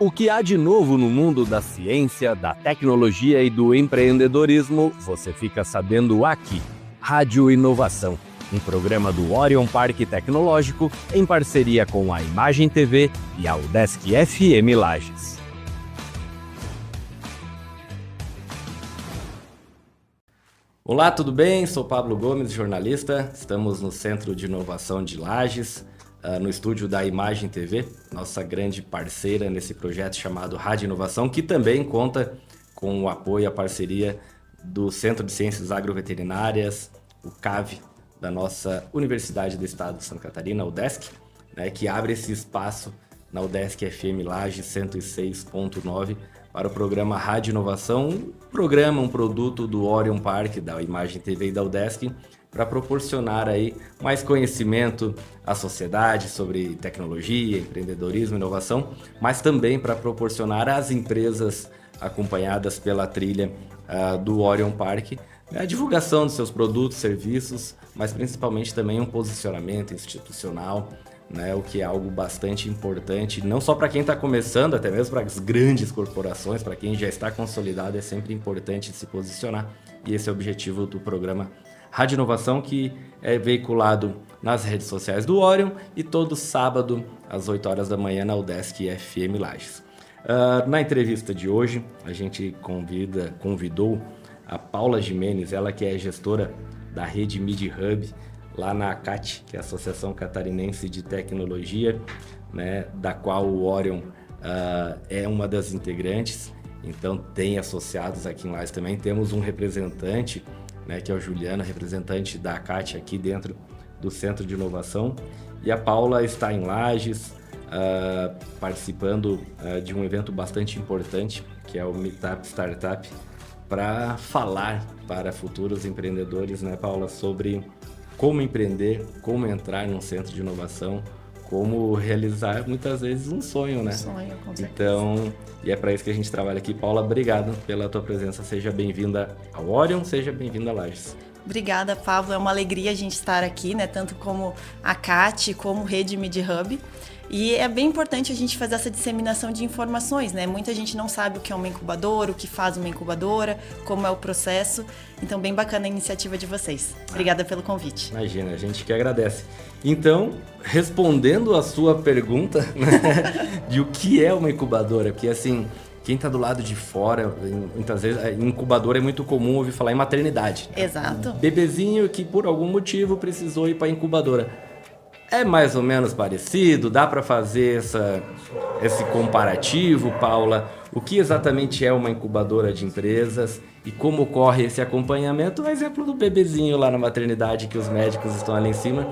O que há de novo no mundo da ciência, da tecnologia e do empreendedorismo, você fica sabendo aqui. Rádio Inovação, um programa do Orion Parque Tecnológico em parceria com a Imagem TV e a UDESC FM Lages. Olá, tudo bem? Sou Pablo Gomes, jornalista. Estamos no Centro de Inovação de Lages, no estúdio da Imagem TV, nossa grande parceira nesse projeto chamado Rádio Inovação, que também conta com o apoio e a parceria do Centro de Ciências Agroveterinárias, o CAV, da nossa Universidade do Estado de Santa Catarina, a UDESC, né, que abre esse espaço na UDESC FM Lages 106.9 para o programa Rádio Inovação, um produto do Orion Parque, da Imagem TV e da UDESC, para proporcionar aí mais conhecimento à sociedade sobre tecnologia, empreendedorismo, inovação, mas também para proporcionar às empresas acompanhadas pela trilha do Orion Parque a divulgação dos seus produtos, serviços, mas principalmente também um posicionamento institucional, né, o que é algo bastante importante, não só para quem está começando, até mesmo para as grandes corporações, para quem já está consolidado, é sempre importante se posicionar. E esse é o objetivo do programa Rádio Inovação, que é veiculado nas redes sociais do Orion e todo sábado às 8 horas da manhã na UDESC FM Lages. Na entrevista de hoje, a gente convidou a Paula Gimenez, ela que é gestora da rede Midi Hub, lá na ACAT, que é a Associação Catarinense de Tecnologia, né, da qual o Orion é uma das integrantes. Então tem associados aqui em Lages também. Temos um representante, né, que é o Juliano, representante da ACAT aqui dentro do Centro de Inovação. E a Paula está em Lages, participando de um evento bastante importante, que é o Meetup Startup, para falar para futuros empreendedores, né, Paula, sobre como empreender, como entrar num centro de inovação, como realizar muitas vezes um sonho, né? Com certeza. Então, e é para isso que a gente trabalha aqui. Paula, obrigado pela tua presença. Seja bem-vinda ao Orion, seja bem-vinda a Lages. Obrigada, Pablo. É uma alegria a gente estar aqui, né? Tanto como a CAT, como Rede Midi Hub. E é bem importante a gente fazer essa disseminação de informações, né? Muita gente não sabe o que é uma incubadora, o que faz uma incubadora, como é o processo. Então, bem bacana a iniciativa de vocês. Obrigada pelo convite. Imagina, a gente que agradece. Então, respondendo a sua pergunta, né, de o que é uma incubadora, porque assim, quem está do lado de fora, muitas vezes, incubadora é muito comum ouvir falar em maternidade. Né? Exato. Bebezinho que por algum motivo precisou ir para a incubadora. É mais ou menos parecido? Dá para fazer esse comparativo, Paula? O que exatamente é uma incubadora de empresas e como ocorre esse acompanhamento? O exemplo do bebezinho lá na maternidade, que os médicos estão ali em cima.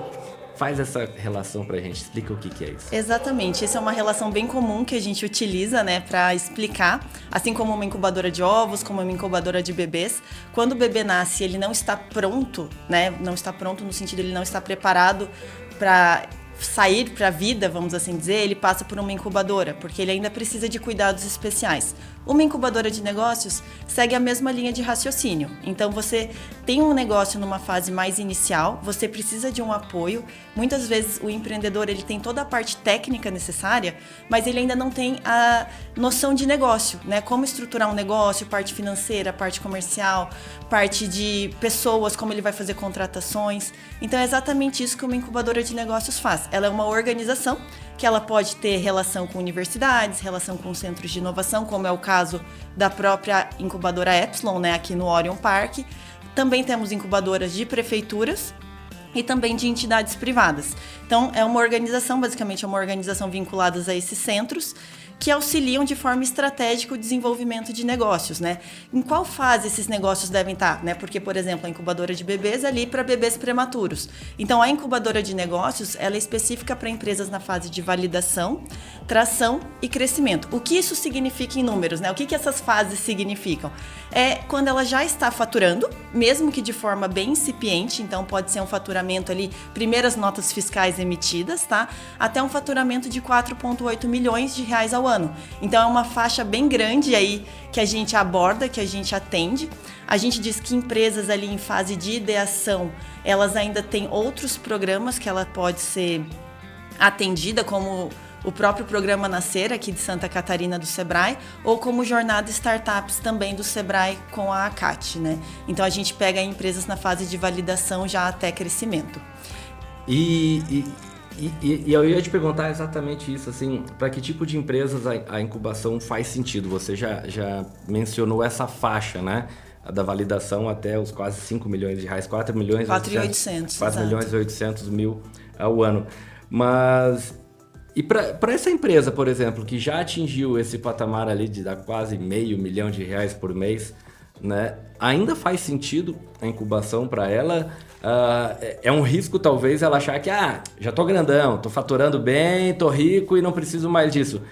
Faz essa relação para a gente, explica o que é isso. Exatamente, essa é uma relação bem comum que a gente utiliza, né, para explicar, assim como uma incubadora de ovos, como uma incubadora de bebês. Quando o bebê nasce, ele não está pronto, né, não está pronto no sentido de ele não está preparado para sair para a vida, vamos assim dizer, ele passa por uma incubadora, porque ele ainda precisa de cuidados especiais. Uma incubadora de negócios segue a mesma linha de raciocínio. Então, você tem um negócio numa fase mais inicial, você precisa de um apoio. Muitas vezes, o empreendedor ele tem toda a parte técnica necessária, mas ele ainda não tem a noção de negócio, né? Como estruturar um negócio, parte financeira, parte comercial, parte de pessoas, como ele vai fazer contratações. Então, é exatamente isso que uma incubadora de negócios faz. Ela é uma organização que ela pode ter relação com universidades, relação com centros de inovação, como é o caso da própria incubadora Epsilon, né, aqui no Orion Parque. Também temos incubadoras de prefeituras e também de entidades privadas. Então, é uma organização, basicamente é uma organização vinculada a esses centros, que auxiliam de forma estratégica o desenvolvimento de negócios, né? Em qual fase esses negócios devem estar, né? Porque, por exemplo, a incubadora de bebês é ali para bebês prematuros. Então, a incubadora de negócios, ela é específica para empresas na fase de validação, tração e crescimento. O que isso significa em números, né? O que essas fases significam? É quando ela já está faturando, mesmo que de forma bem incipiente, então pode ser um faturamento ali, primeiras notas fiscais emitidas, tá? Até um faturamento de 4,8 milhões de reais ao ano. Então é uma faixa bem grande aí que a gente aborda, que a gente atende. A gente diz que empresas ali em fase de ideação, elas ainda têm outros programas que ela pode ser atendida, como o próprio programa Nascer, aqui de Santa Catarina, do Sebrae, ou como Jornada Startups também do Sebrae com a ACAT, né? Então a gente pega empresas na fase de validação já até crescimento. E eu ia te perguntar exatamente isso, assim, para que tipo de empresas a incubação faz sentido? Você já mencionou essa faixa, né? Da validação até os quase 5 milhões de reais, 4 milhões 4.800, 4 milhões e 800 mil ao ano. Mas, e para essa empresa, por exemplo, que já atingiu esse patamar ali de dar quase R$500 mil por mês, né? Ainda faz sentido a incubação para ela? É um risco, talvez, ela achar que já tô grandão, tô faturando bem, tô rico e não preciso mais disso.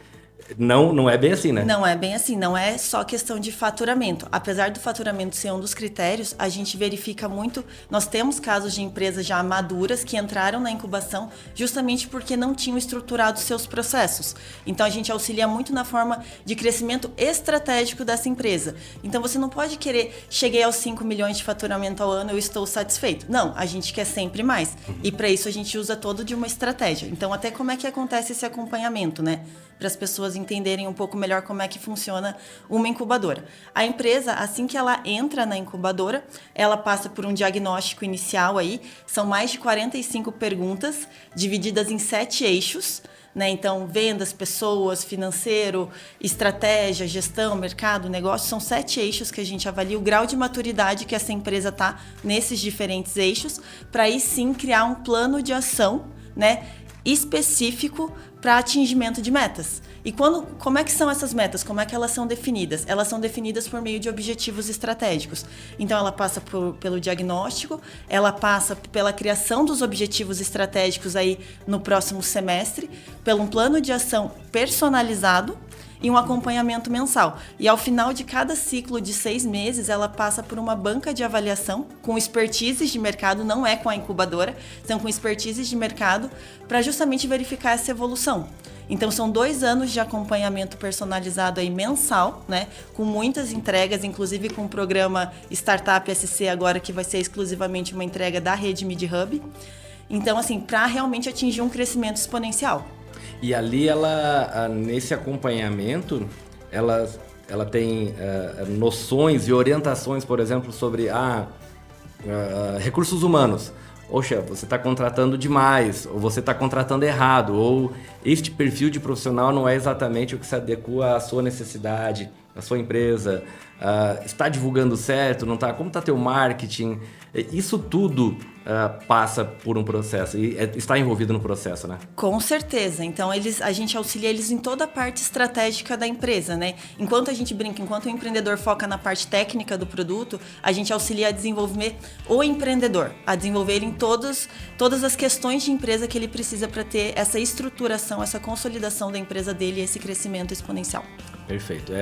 Não é bem assim, né? Não é bem assim, não é só questão de faturamento. Apesar do faturamento ser um dos critérios, a gente verifica muito. Nós temos casos de empresas já maduras que entraram na incubação justamente porque não tinham estruturado seus processos. Então a gente auxilia muito na forma de crescimento estratégico dessa empresa. Então você não pode querer, cheguei aos 5 milhões de faturamento ao ano, eu estou satisfeito. Não, a gente quer sempre mais. E para isso a gente usa todo de uma estratégia. Então até como é que acontece esse acompanhamento, né? Para as pessoas entenderem um pouco melhor como é que funciona uma incubadora. A empresa, assim que ela entra na incubadora, ela passa por um diagnóstico inicial aí, são mais de 45 perguntas, divididas em 7 eixos, né? Então, vendas, pessoas, financeiro, estratégia, gestão, mercado, negócio, são 7 eixos que a gente avalia o grau de maturidade que essa empresa está nesses diferentes eixos, para aí sim criar um plano de ação, né, específico para atingimento de metas. E como é que são essas metas? Como é que elas são definidas? Elas são definidas por meio de objetivos estratégicos. Então, ela passa pelo diagnóstico, ela passa pela criação dos objetivos estratégicos aí no próximo semestre, pelo um plano de ação personalizado e um acompanhamento mensal. E ao final de cada ciclo de 6 meses, ela passa por uma banca de avaliação com expertises de mercado, não é com a incubadora, são com expertises de mercado, para justamente verificar essa evolução. Então, são 2 anos de acompanhamento personalizado aí mensal, né? Com muitas entregas, inclusive com o programa Startup SC agora, que vai ser exclusivamente uma entrega da rede MidHub. Então, assim, para realmente atingir um crescimento exponencial. E ali, nesse acompanhamento, ela tem noções e orientações, por exemplo, sobre recursos humanos. Poxa, você está contratando demais, ou você está contratando errado, ou este perfil de profissional não é exatamente o que se adequa à sua necessidade, à sua empresa. Está divulgando certo, não está? Como está teu marketing? Isso tudo passa por um processo e está envolvido no processo, né? Com certeza. Então, a gente auxilia eles em toda a parte estratégica da empresa, né? Enquanto a gente brinca, enquanto o empreendedor foca na parte técnica do produto, a gente auxilia a desenvolver o empreendedor, a desenvolver em todas as questões de empresa que ele precisa para ter essa estruturação, essa consolidação da empresa dele e esse crescimento exponencial. Perfeito.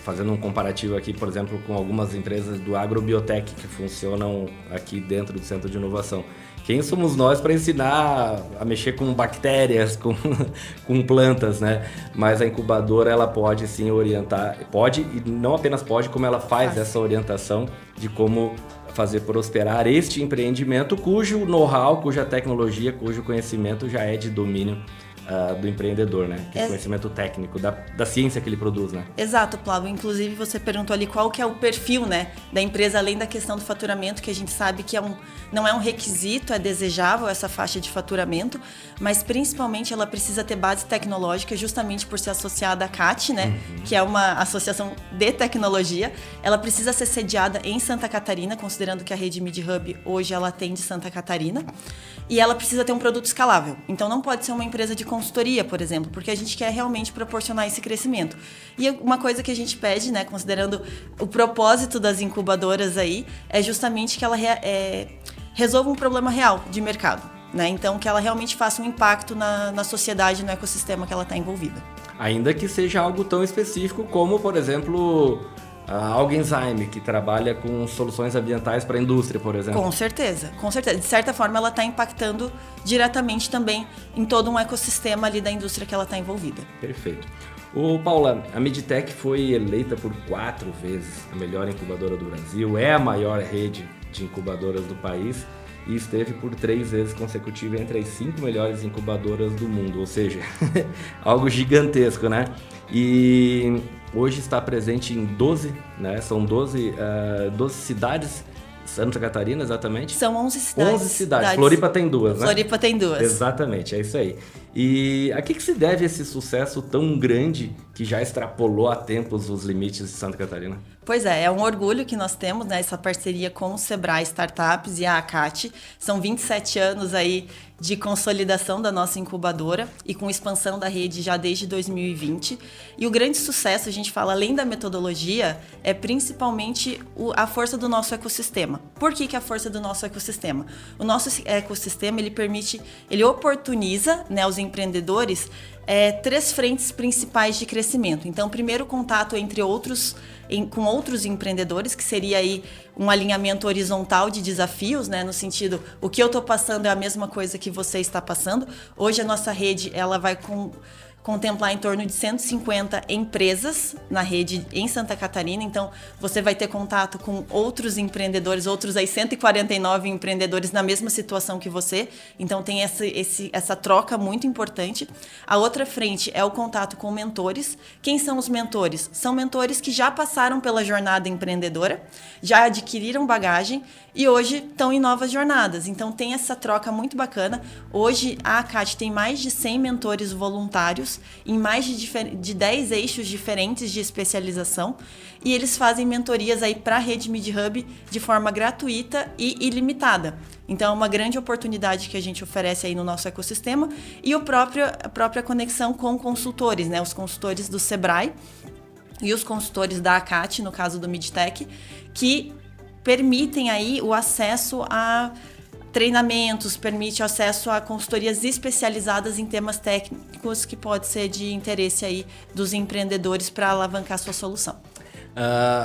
Fazendo um comparativo aqui, por exemplo, com algumas empresas do agrobiotech que funcionam aqui dentro do Centro de Inovação. Quem somos nós para ensinar a mexer com bactérias, com plantas, né? Mas a incubadora, ela pode sim orientar, pode e não apenas pode, como ela faz essa orientação de como fazer prosperar este empreendimento cujo know-how, cuja tecnologia, cujo conhecimento já é de domínio do empreendedor, né? Que é conhecimento técnico, da ciência que ele produz, né? Exato, Plavo. Inclusive, você perguntou ali qual que é o perfil, né, da empresa, além da questão do faturamento, que a gente sabe que não é um requisito, é desejável essa faixa de faturamento, mas principalmente ela precisa ter base tecnológica, justamente por ser associada à CAT, né? Que é uma associação de tecnologia. Ela precisa ser sediada em Santa Catarina, considerando que a rede MidHub hoje ela atende Santa Catarina. E ela precisa ter um produto escalável. Então, não pode ser uma empresa de consultoria, por exemplo, porque a gente quer realmente proporcionar esse crescimento. E uma coisa que a gente pede, né, considerando o propósito das incubadoras aí, é justamente que ela resolva um problema real de mercado, né? Então, que ela realmente faça um impacto na sociedade, no ecossistema que ela está envolvida. Ainda que seja algo tão específico como, por exemplo, a Algenzyme, que trabalha com soluções ambientais para a indústria, por exemplo. Com certeza, com certeza. De certa forma, ela está impactando diretamente também em todo um ecossistema ali da indústria que ela está envolvida. Perfeito. Paula, a Midtech foi eleita por 4 vezes a melhor incubadora do Brasil, é a maior rede de incubadoras do país e esteve por 3 vezes consecutivas entre as 5 melhores incubadoras do mundo, ou seja, algo gigantesco, né? E hoje está presente em 12, né? São 12 cidades. Santa Catarina, exatamente? São 11 cidades. 11 cidades. Floripa tem 2, né? Floripa tem 2. Exatamente, é isso aí. E a que se deve esse sucesso tão grande que já extrapolou há tempos os limites de Santa Catarina? Pois é um orgulho que nós temos, né? Essa parceria com o Sebrae Startups e a ACAT. São 27 anos aí de consolidação da nossa incubadora e com expansão da rede já desde 2020. E o grande sucesso, a gente fala, além da metodologia, é principalmente a força do nosso ecossistema. Por que a força do nosso ecossistema? O nosso ecossistema, ele oportuniza, né, os empreendedores 3 frentes principais de crescimento. Então, primeiro, contato com outros empreendedores, que seria aí um alinhamento horizontal de desafios, né? No sentido, o que eu estou passando é a mesma coisa que você está passando. Hoje a nossa rede ela vai contemplar em torno de 150 empresas na rede em Santa Catarina, então você vai ter contato com outros empreendedores, outros aí 149 empreendedores na mesma situação que você, então tem essa troca muito importante. A outra frente é o contato com mentores. Quem são os mentores? São mentores que já passaram pela jornada empreendedora, já adquiriram bagagem e hoje estão em novas jornadas, então tem essa troca muito bacana. Hoje a ACAT tem mais de 100 mentores voluntários em mais de 10 eixos diferentes de especialização e eles fazem mentorias aí para a rede MidHub de forma gratuita e ilimitada. Então é uma grande oportunidade que a gente oferece aí no nosso ecossistema e a própria conexão com consultores, né? Os consultores do Sebrae e os consultores da ACAT, no caso do MidTech, que permitem aí o acesso a treinamentos, permite acesso a consultorias especializadas em temas técnicos que pode ser de interesse aí dos empreendedores para alavancar sua solução.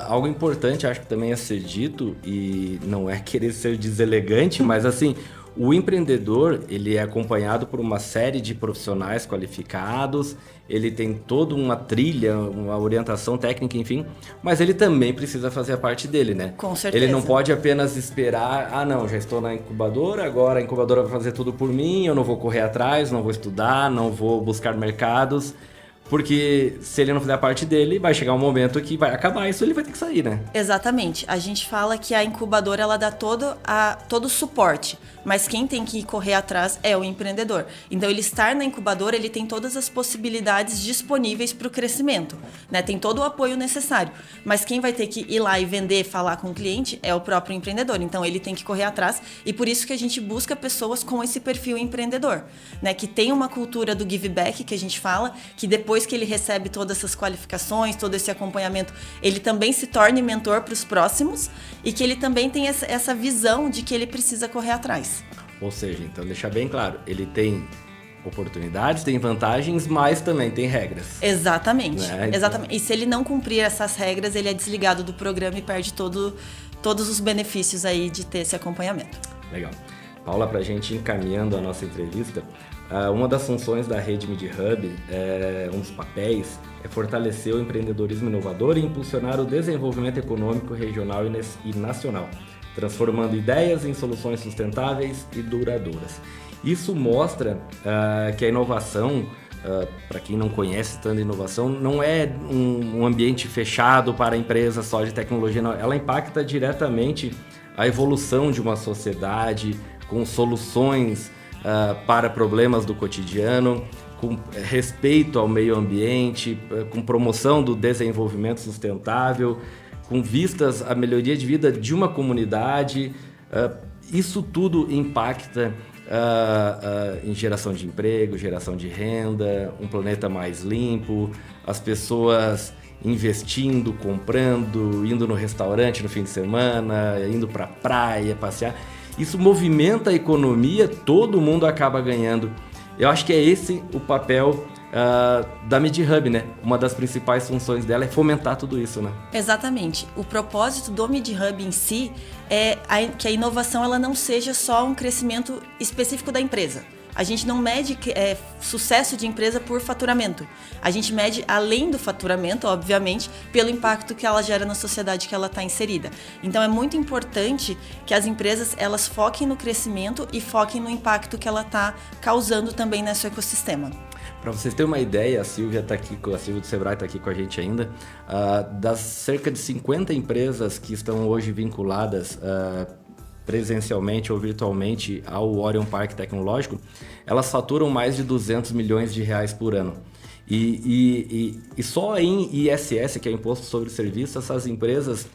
Algo importante, acho que também a ser dito, e não é querer ser deselegante, mas assim, o empreendedor, ele é acompanhado por uma série de profissionais qualificados, ele tem toda uma trilha, uma orientação técnica, enfim, mas ele também precisa fazer a parte dele, né? Com certeza. Ele não pode apenas esperar, não, já estou na incubadora, agora a incubadora vai fazer tudo por mim, eu não vou correr atrás, não vou estudar, não vou buscar mercados. Porque se ele não fizer a parte dele, vai chegar um momento que vai acabar isso, ele vai ter que sair, né? Exatamente. A gente fala que a incubadora ela dá todo o suporte, mas quem tem que correr atrás é o empreendedor. Então, ele estar na incubadora, ele tem todas as possibilidades disponíveis para o crescimento, né? Tem todo o apoio necessário, mas quem vai ter que ir lá e vender, falar com o cliente é o próprio empreendedor. Então, ele tem que correr atrás e por isso que a gente busca pessoas com esse perfil empreendedor, né? Que tem uma cultura do give back, que a gente fala, que depois que ele recebe todas essas qualificações, todo esse acompanhamento, ele também se torne mentor para os próximos e que ele também tem essa visão de que ele precisa correr atrás. Ou seja, então deixar bem claro, ele tem oportunidades, tem vantagens, mas também tem regras. Exatamente, né? Exatamente. E se ele não cumprir essas regras, ele é desligado do programa e perde todos os benefícios aí de ter esse acompanhamento. Legal. Paula, para a gente encaminhando a nossa entrevista, uma das funções da rede MidHub, um dos papéis, é fortalecer o empreendedorismo inovador e impulsionar o desenvolvimento econômico regional e nacional, transformando ideias em soluções sustentáveis e duradouras. Isso mostra que a inovação, para quem não conhece tanto a inovação, não é um ambiente fechado para empresas só de tecnologia, não. Ela impacta diretamente a evolução de uma sociedade com soluções para problemas do cotidiano, com respeito ao meio ambiente, com promoção do desenvolvimento sustentável, com vistas à melhoria de vida de uma comunidade. Isso tudo impacta em geração de emprego, geração de renda, um planeta mais limpo, as pessoas investindo, comprando, indo no restaurante no fim de semana, indo para a praia, passear. Isso movimenta a economia, todo mundo acaba ganhando. Eu acho que é esse o papel da MidHub, né? Uma das principais funções dela é fomentar tudo isso, né? Exatamente. O propósito do MidHub em si é que a inovação ela não seja só um crescimento específico da empresa. a gente não mede sucesso de empresa por faturamento. A gente mede, além do faturamento, obviamente, pelo impacto que ela gera na sociedade que ela está inserida. Então, é muito importante que as empresas elas foquem no crescimento e foquem no impacto que ela está causando também nesse ecossistema. Para vocês terem uma ideia, a Silvia do Sebrae está aqui com a gente ainda, das cerca de 50 empresas que estão hoje vinculadas presencialmente ou virtualmente ao Orion Parque Tecnológico, elas faturam mais de 200 milhões de reais por ano. E só em ISS, que é Imposto sobre Serviço, essas empresas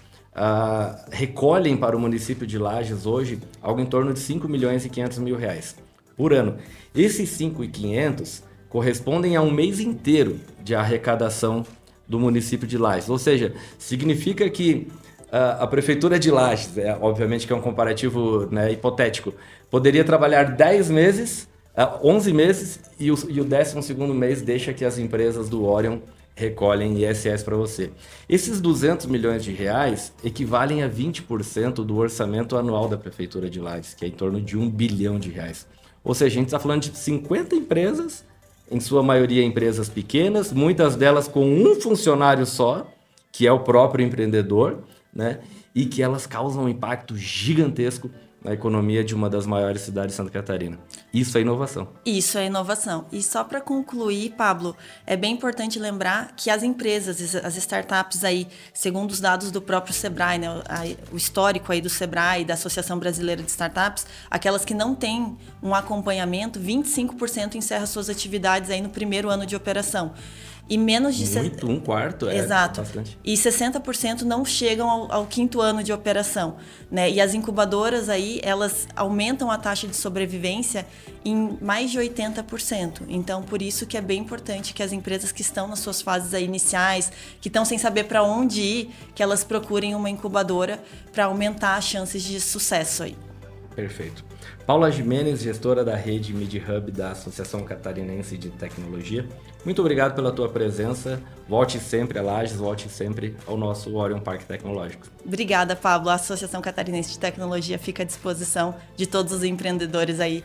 recolhem para o município de Lages hoje algo em torno de 5 milhões e 500 mil reais por ano. Esses 5.500 correspondem a um mês inteiro de arrecadação do município de Lages. Ou seja, significa que a prefeitura de Lages, obviamente que é um comparativo, né, hipotético, poderia trabalhar 10 meses, 11 meses e o 12º mês deixa que as empresas do Orion recolhem ISS para você. Esses 200 milhões de reais equivalem a 20% do orçamento anual da prefeitura de Lages, que é em torno de 1 bilhão de reais. Ou seja, a gente está falando de 50 empresas, em sua maioria empresas pequenas, muitas delas com um funcionário só, que é o próprio empreendedor, né? E que elas causam um impacto gigantesco na economia de uma das maiores cidades de Santa Catarina. Isso é inovação. Isso é inovação. E só para concluir, Pablo, é bem importante lembrar que as empresas, as startups aí, segundo os dados do próprio Sebrae, né, o histórico aí do Sebrae, da Associação Brasileira de Startups, aquelas que não têm um acompanhamento, 25% encerra suas atividades aí no primeiro ano de operação. E menos de... Muito, um quarto, Exato. Bastante. E 60% não chegam ao 5º ano de operação, né? E as incubadoras aí, elas aumentam a taxa de sobrevivência em mais de 80%. Então, por isso que é bem importante que as empresas que estão nas suas fases aí iniciais, que estão sem saber para onde ir, que elas procurem uma incubadora para aumentar as chances de sucesso aí. Perfeito. Paula Gimenez, gestora da rede MediHub da Associação Catarinense de Tecnologia. Muito obrigado pela tua presença. Volte sempre a Lages, volte sempre ao nosso Orion Parque Tecnológico. Obrigada, Pablo. A Associação Catarinense de Tecnologia fica à disposição de todos os empreendedores aí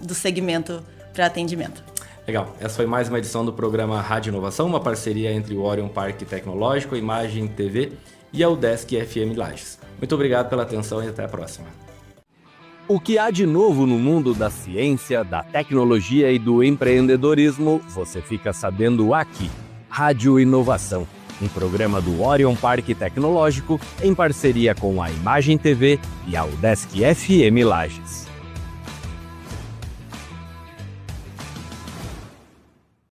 do segmento para atendimento. Legal. Essa foi mais uma edição do programa Rádio Inovação, uma parceria entre o Orion Parque Tecnológico, a Imagem TV e a UDESC FM Lages. Muito obrigado pela atenção e até a próxima. O que há de novo no mundo da ciência, da tecnologia e do empreendedorismo, você fica sabendo aqui. Rádio Inovação, um programa do Orion Parque Tecnológico em parceria com a Imagem TV e a UDESC FM Lages.